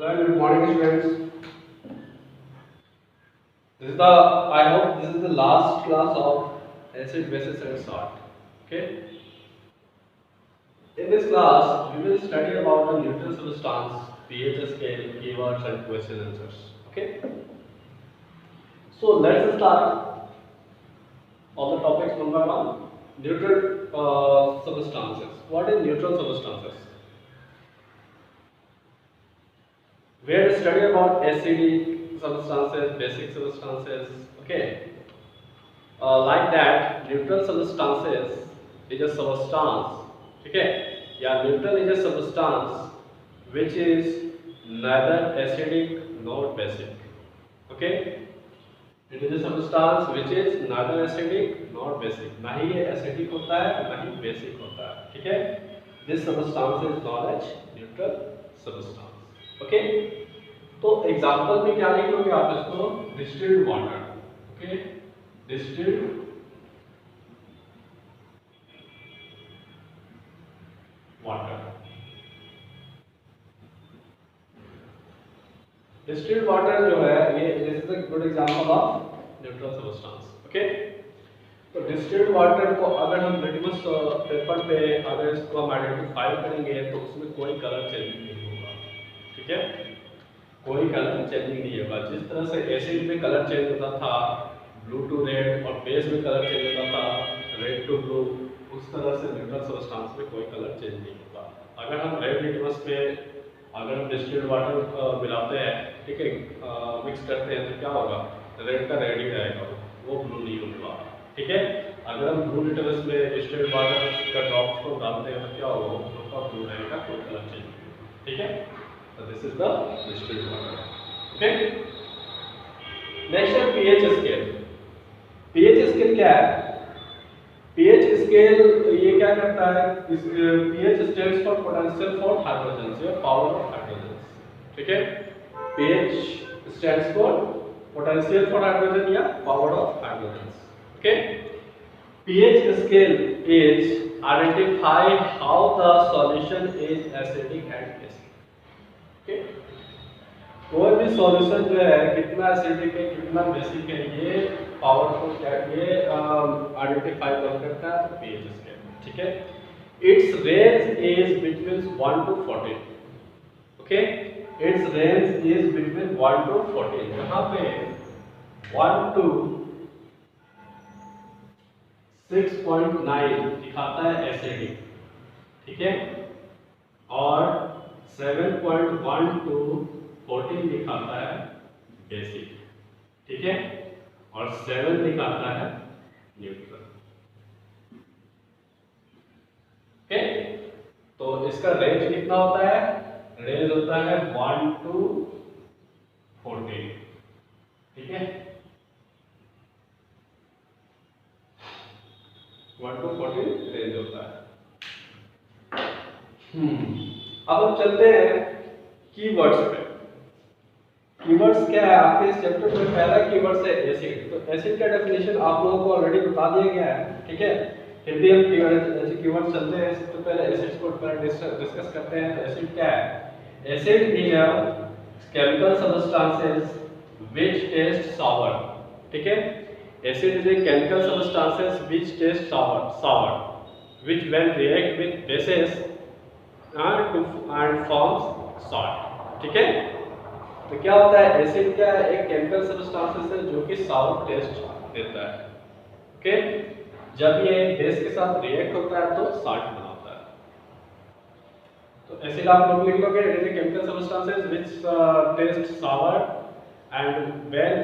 Hello, good morning, students. I hope this is the last class of acid, basis, and salt. Okay. In this class, we will study about the neutral substance, pH scale, keywords, and question answers. Okay. So let's start on the topic number one: neutral substances. What is neutral substances? We had study about acidic substances, basic substances. Okay. Like that, neutral substances is a substance. Okay. Yeah, neutral is a substance which is neither acidic nor basic. Okay. It is a substance which is neither acidic nor basic. ना ही ये acidic होता है ना ही basic होता है. ठीक है. This substance is known as neutral substance. Okay. तो एग्जाम्पल में क्या लिखोगे आप इसको distilled water. Okay. Distilled water. Distilled water जो है ये this is a good example of neutral substance. Okay. तो डिस्टिल्ड वाटर को अगर हम लिटमस पेपर पे अगर इसको हम आइडेंटिफाई करेंगे तो उसमें कोई कलर चेंजिंग नहीं होगा. ठीक है. कोई कलर चेंजिंग नहीं होगा. जिस तरह से एसिड में कलर चेंज होता था ब्लू टू रेड और बेस में कलर चेंज होता था रेड टू ब्लू, उस तरह से न्यूट्रल सब्सटेंस में कोई कलर चेंज नहीं होता. अगर हम रेड लिटमस पे अगर हम डिस्टिल्ड वाटर मिलाते हैं, ठीक है, मिक्स करते हैं तो क्या होगा, रेड का रेड ही रहेगा, वो ब्लू नहीं होगा. ठीक है. अगर हम ब्लू लिटमस में डिस्टिल्ड वाटर का ड्रॉप्स को डालते हैं तो क्या होगा, ब्लू का ब्लू रहेगा, कोई कलर चेंज नहीं होगा. ठीक है. So this is the distilled water. Okay. Next है pH scale. pH scale क्या है? pH scale ये क्या करता है? इस pH stands for potential for hydrogens या power of hydrogens. ठीक है? pH stands for potential for hydrogen या power of hydrogens. Okay. pH scale is identify how the solution is acidic and basic. कोई भी सॉल्यूशन जो है कितना acidic है कितना बेसिक है ये पावर को क्या ये आइडेंटिफाई करता है pH स्केल. ठीक है. It's range is between 1 to 14. Okay. It's range is between 1 to 14. यहाँ पे 1 to 6.9 दिखाता है एसिडिक. ठीक है. और 7.1 to 14 दिखाता है बेसिक. ठीक है. और 7 दिखाता है न्यूट्रल. ओके. तो इसका रेंज कितना होता है? रेंज होता है 1 to 14. ठीक है. 1 to 14 रेंज होता है. अब हम चलते हैं कीवर्ड्स पे. कीवर्ड्स क्या है आपके इस चैप्टर में? पहला कीवर्ड है एसिड. तो एसिड का डेफिनेशन आप लोगों को ऑलरेडी बता दिया गया है. ठीक है. फिर भी हम कीवर्ड चलते हैं. सबसे पहले एसिड्स को डिस्कस करते हैं. तो एसिड क्या है? Acid is a chemical substances which taste sour. ठीक है. Acid is a chemical substances which taste sour which when react with bases and forms salt. ठीक है. तो क्या होता है? एसिड क्या है? एक केमिकल सब्सटेंस है जो कि साउर टेस्ट देता है. ओके. जब ये बेस के साथ रिएक्ट होता है तो साल्ट बनाता है. तो एसिड आप लोग लिख लोगे it is a chemical substances which taste sour and when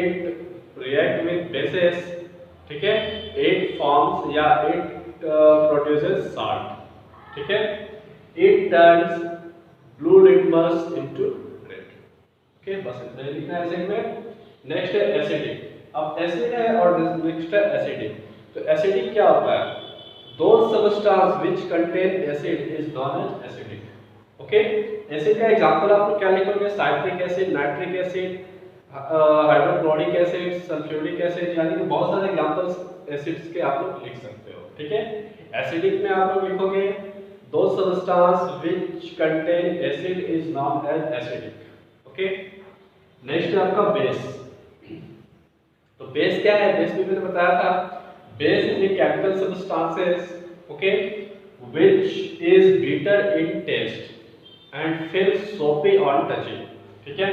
it react with bases. ठीक है. it forms या it produces salt. ठीक है. it turns blue litmus into red. Okay. बस इतना ही लिखना है एसिड में. नेक्स्ट है एसिडिक. अब एसिड है और नेक्स्ट है एसिडिक. तो एसिडिक क्या होता है? those substances which contain acid is known as acidic. Okay. Acid का एग्जांपल आप लोग क्या लिखोगे? Citric acid, nitric acid, hydrochloric acid, sulphuric acid, यानी कि बहुत सारे एग्जांपल्स एसिड्स के आप लोग लिख सकते हो. ठीक है. एसिडिक में आप लोग लिखोगे those substance which contain acid is known as acidic. Okay, next है आपका बेस। तो बेस क्या है? बेस भी मैंने बताया था, base is a chemical substances okay which is bitter in taste and feel soapy on touching. ठीक है,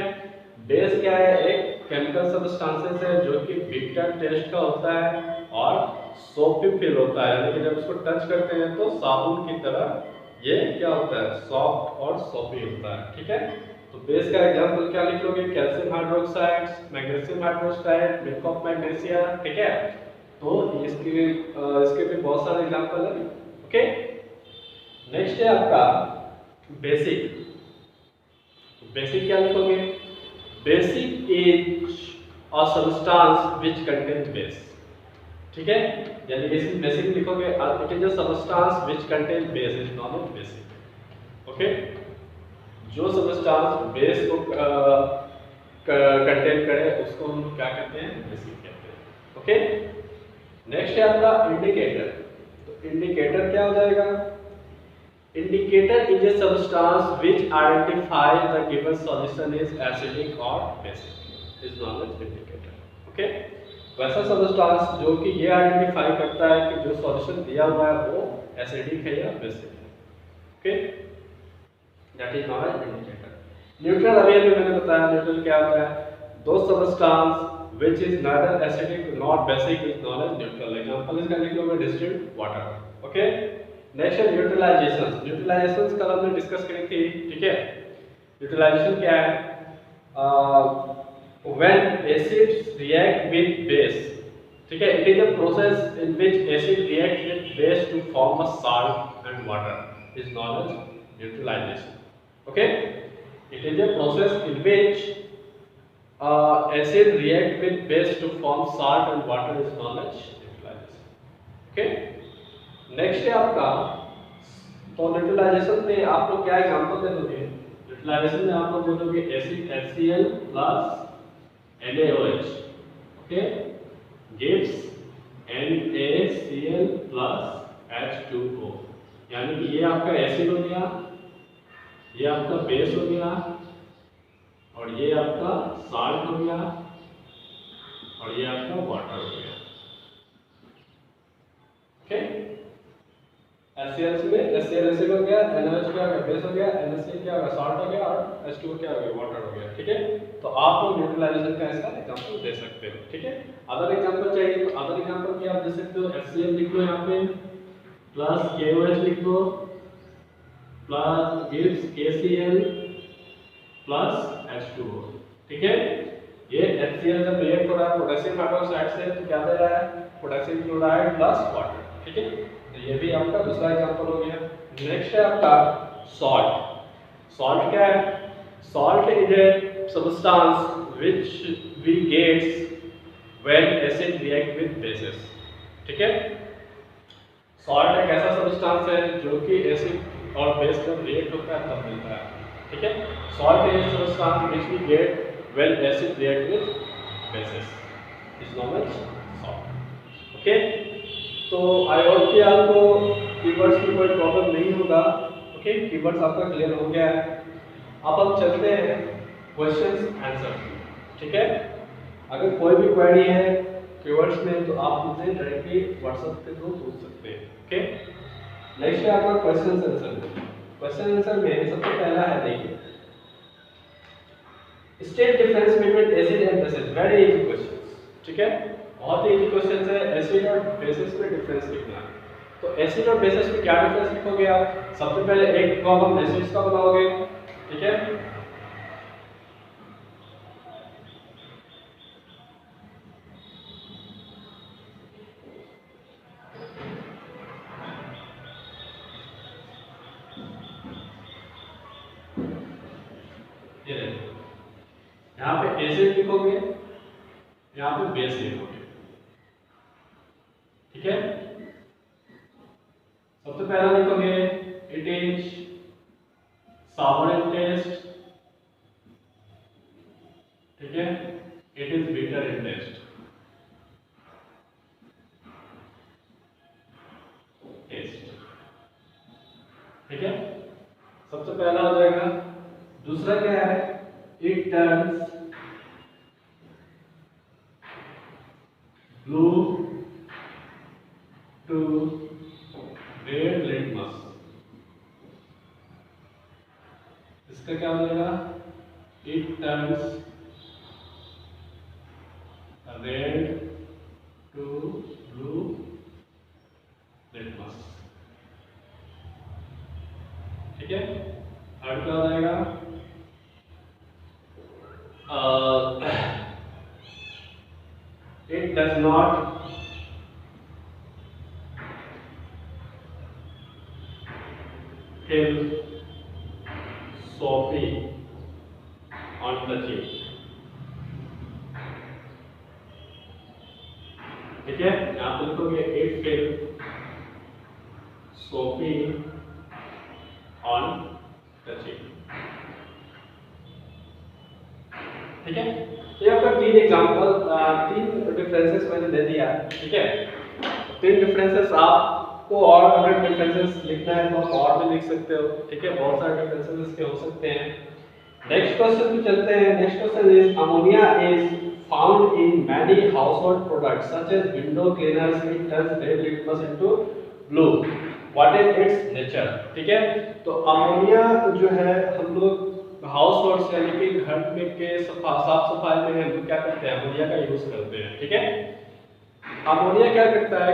बेस क्या है? एक केमिकल सब्सटेंसेस है जो कि बिटर टेस्ट का होता है और सोपी फील होता है, यानी कि जब उसको टच करते हैं तो साबुन की तरह ये क्या होता है? सॉफ्ट और सोपी होता है। ठीक है, तो बेस का एग्जांपल क्या लिख लोगे? Calcium hydroxide, magnesium hydroxide, milk of magnesia. ठीक है, तो इसके भी बहुत सारे एग्जांपल है। ओके, नेक्स्ट है आपका बेसिक। बेसिक क्या लिखोगे? Basic is a substance which contains base. ठीक है, यानी कि इसमें बेसिक लिखोगे, it is a substance which contains base is none of basic. Okay, जो सब्सटेंस बेस को कंटेन करे उसको हम क्या कहते हैं? बेसिक कहते हैं। ओके, नेक्स्ट है आपका इंडिकेटर। तो इंडिकेटर क्या हो जाएगा? Indicator is a substance which identifies the given solution is acidic or basic, is known as indicator. Okay, वैसा सब्सटेंस जो कि ये आइडेंटिफाई करता है कि जो सॉल्यूशन दिया हुआ है वो एसिडिक है या बेसिक है। Okay, that is known as indicator. Neutral अभी मैंने बताया, न्यूट्रल क्या होता है? The substance which is neither acidic nor basic is known as neutral। Example इसका लिख लो, डिस्टिल्ड वाटर। ओके, नेक्स्ट है न्यूट्रलाइजेशन। न्यूट्रलाइजेशन कल हमने डिस्कस करी थी। ठीक है, न्यूट्रलाइजेशन क्या है? When acids react with base. ठीक है, it is a process in which acid react with base to form a salt and water is known as neutralization. Okay, it is a process in which acid react with base to form salt and water is known as neutralization। Okay, next है आपका, तो neutralisation में आप लोग क्या example दे दोगे? Neutralisation में आप लोग बोलोगे acid HCl plus NaOH okay gives NaCl plus H2O, यानी कि ये आपका एसिड हो गया, ये आपका बेस हो गया और ये आपका साल्ट हो गया और ये आपका वाटर हो गया। ओके, HCl में HCl एसिड हो गया, NaOH क्या हो गया? बेस हो गया, NaCl क्या हो गया? साल्ट हो गया और H2O क्या हो गया? वाटर हो गया। ठीक है, तो आप लोग न्यूट्रलाइजेशन का इसका एग्जांपल दे सकते हो। ठीक है, अदर एग्जांपल चाहिए तो अदर एग्जांपल भी आप दे सकते हो। HCl लिख लो यहाँ पे प्लस KOH लिख लो plus gives KCl plus H2O। ठीक है, ये HCl जब रिएक्ट हो रहा है पोटेशियम हाइड्रोक्साइड से तो क्या दे रहा है? Potassium chloride plus water. ठीक है, तो ये भी आपका दूसरा एग्जांपल हो गया। नेक्स्ट है आपका सॉल्ट। सॉल्ट क्या है? Salt is a substance which we gets when acid react with bases. ठीक है, सॉल्ट एक ऐसा सब्सटेंस है जो कि एसिड और बेस जब रिएक्ट होता है तब मिलता है। ठीक है, salt is substance which we get when acid react with bases is known as salt। Okay, तो आई होप कि आपको कीवर्ड्स की कोई प्रॉब्लम नहीं होगा। ओके, कीवर्ड्स आपका क्लियर हो गया है। अब हम चलते हैं क्वेश्चंस आंसर। ठीक है, अगर कोई भी क्वेरी है कीवर्ड्स में तो आप मुझसे डायरेक्टली व्हाट्सएप के थ्रू पूछ सकते हैं। ओके, नेक्स्ट है आपका क्वेश्चन आंसर। क्वेश्चन आंसर में सबसे पहला है, देखिए state difference between acid and bases. Very easy question. ठीक है, बहुत ही इजी क्वेश्चन है। एसिड और बेसिस में डिफरेंस लिखना है, तो एसिड और बेसिस में क्या डिफरेंस लिखोगे आप? सबसे पहले एक प्रॉब्लम एसिड्स का बनाओगे। ठीक है, ये देखो यहाँ पे एसिड लिखोगे, यहाँ पे बेस लिखोगे। ठीक है, सबसे पहला लिखोगे it is sour in taste. ठीक है, it is bitter in taste. Taste ठीक है, सबसे पहला हो जाएगा। दूसरा क्या है, it turns blue to red litmus. इसका क्या हो जाएगा, it turns red to blue litmus. ठीक है, थर्ड क्या हो जाएगा, it does not feel soapy on touching। ठीक है, यहाँ पे लिखोगे it feel soapy on touching। ठीक है, ये आपका तीन एग्जांपल, तीन डिफरेंसेस मैंने दे दिया। ठीक है, तीन डिफरेंसेस आपको, और अगर डिफरेंसेस लिखना है तो आप और भी लिख सकते हो। ठीक है, बहुत सारे डिफरेंसेस इसके हो सकते हैं। नेक्स्ट क्वेश्चन पे चलते हैं। Next question is ammonia is found in many household products such as window cleaners. It turns red litmus into blue, what is its nature. ठीक है, तो अमोनिया जो है हम लोग हाउस होल्ड यानी कि घर में के साफ सफाई में हम क्या करते हैं, अमोनिया का यूज करते हैं। ठीक है, अमोनिया क्या करता है